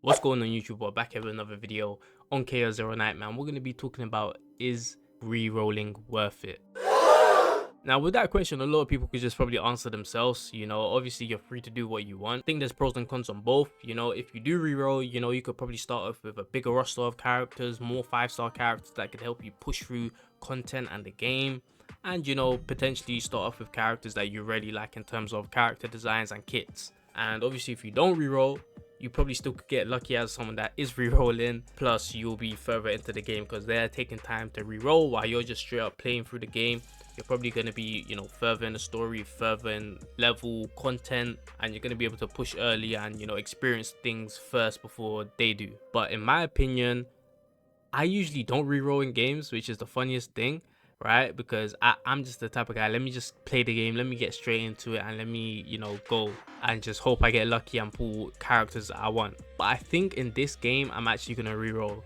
What's going on YouTube? We're back here with another video on Chaos Zero Night, man. We're going to be talking about, is re-rolling worth it? Now with that question, a lot of people could just probably answer themselves. Obviously you're free to do what you want. I think there's pros and cons on both. If you do re-roll, you could probably start off with a bigger roster of characters, more 5-star characters that could help you push through content and the game. And potentially start off with characters that you really like in terms of character designs and kits. And obviously if you don't re-roll, you probably still could get lucky as someone that is re-rolling, plus you'll be further into the game because they're taking time to re-roll while you're just straight up playing through the game. You're probably going to be further in the story, further in level content, and you're going to be able to push early and experience things first before they do. But in my opinion, I usually don't re-roll in games, which is the funniest thing, right? Because I'm just the type of guy, let me just play the game, let me get straight into it, and let me go and just hope I get lucky and pull characters I want. But I think in this game I'm actually gonna re-roll,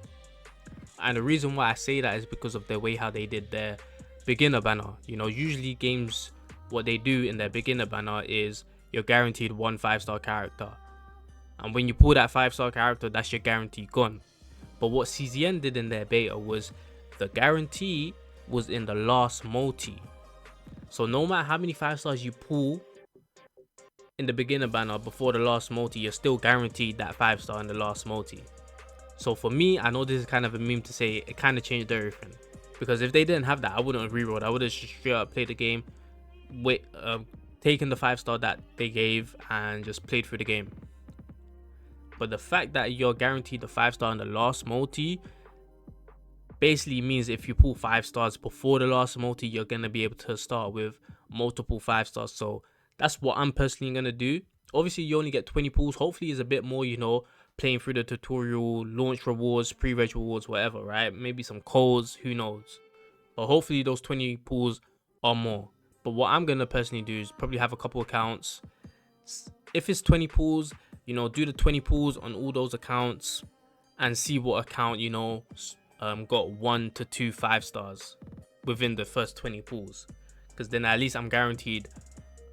and the reason why I say that is because of the way how they did their beginner banner. Usually games, what they do in their beginner banner is you're guaranteed one 5-star character, and when you pull that 5-star character, that's your guarantee gone. But what CZN did in their beta was the guarantee was in the last multi. So no matter how many 5-stars you pull in the beginner banner before the last multi, you're still guaranteed that 5-star in the last multi. So for me, I know this is kind of a meme to say, it kind of changed everything. Because if they didn't have that, I wouldn't have rerolled. I would have straight up played the game, taken the 5-star that they gave and just played through the game. But the fact that you're guaranteed the 5-star in the last multi basically means if you pull 5 stars before the last multi, you're going to be able to start with multiple 5-stars. So that's what I'm personally going to do. Obviously you only get 20 pulls. Hopefully it's a bit more, playing through the tutorial, launch rewards, pre-reg rewards, whatever, right? Maybe some codes, who knows. But hopefully those 20 pulls are more. But what I'm going to personally do is probably have a couple accounts. If it's 20 pulls, do the 20 pulls on all those accounts and see what account, got 1 to 2 5-stars within the first 20 pulls, because then at least I'm guaranteed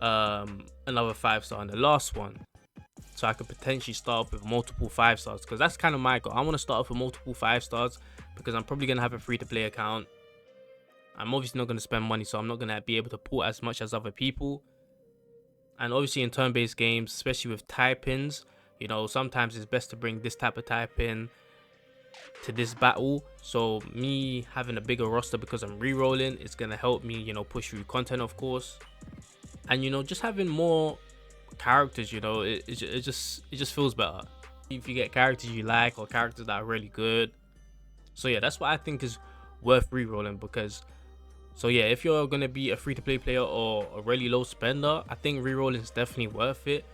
another 5-star in the last one, so I could potentially start off with multiple 5-stars, because that's kind of my goal. I want to start off with multiple 5-stars because I'm probably going to have a free-to-play account. I'm obviously not going to spend money, so I'm not going to be able to pull as much as other people. And obviously in turn-based games, especially with type-ins, sometimes it's best to bring this type of type-in to this battle. So me having a bigger roster because I'm re-rolling, it's gonna help me push through content, of course. And just having more characters, it just feels better if you get characters you like or characters that are really good. So yeah, that's what I think is worth re-rolling. Because so yeah, if you're gonna be a free-to-play player or a really low spender, I think re-rolling is definitely worth it.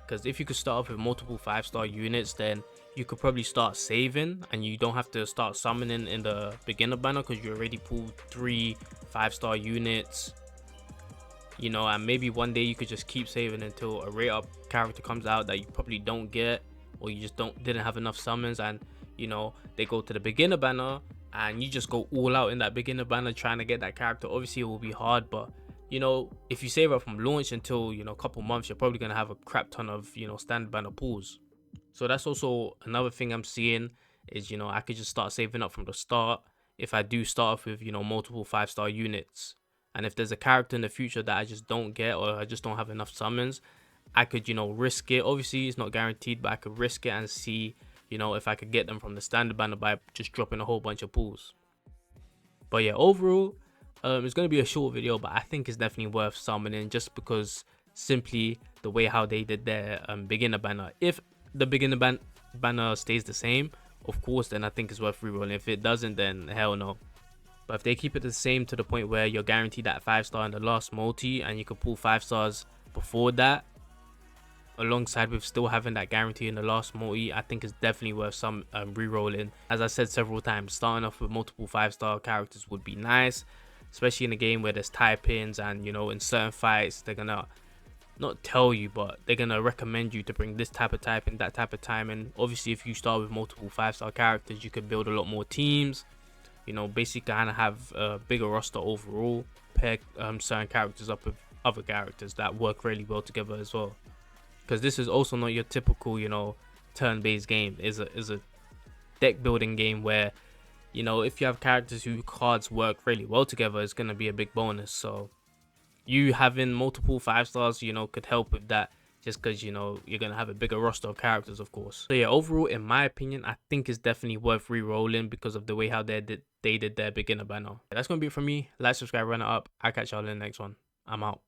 Because if you could start off with multiple 5-star units, then you could probably start saving and you don't have to start summoning in the beginner banner because you already pulled 3 5-star units. And maybe one day you could just keep saving until a rate up character comes out that you probably don't get, or you just didn't have enough summons, and they go to the beginner banner and you just go all out in that beginner banner trying to get that character. Obviously it will be hard, but if you save up from launch until a couple months, you're probably gonna have a crap ton of standard banner pulls. So that's also another thing I'm seeing is I could just start saving up from the start if I do start off with multiple 5-star units. And if there's a character in the future that I just don't get, or I just don't have enough summons, I could risk it. Obviously it's not guaranteed, but I could risk it and see if I could get them from the standard banner by just dropping a whole bunch of pulls. But yeah, overall it's going to be a short video, but I think it's definitely worth summoning, just because simply the way how they did their beginner banner. If the beginner banner stays the same, of course, then I think it's worth rerolling. If it doesn't, then hell no. But if they keep it the same to the point where you're guaranteed that 5-star in the last multi and you can pull 5-stars before that, alongside with still having that guarantee in the last multi, I think it's definitely worth some re-rolling. As I said several times, starting off with multiple 5-star characters would be nice, especially in a game where there's type-ins, and in certain fights they're gonna not tell you, but they're gonna recommend you to bring this type of type and that type of time. And obviously if you start with multiple 5-star characters, you can build a lot more teams, basically kind of have a bigger roster overall, pair certain characters up with other characters that work really well together as well. Because this is also not your typical turn-based game. Is a deck building game where, you know, if you have characters whose cards work really well together, it's gonna be a big bonus. So you having multiple 5 stars, you know, could help with that, just because, you know, you're gonna have a bigger roster of characters, of course. So yeah, overall, in my opinion, I think it's definitely worth re-rolling because of the way how they did their beginner banner. That's gonna be it for me. Like, subscribe, run it up. I'll catch y'all in the next one. I'm out.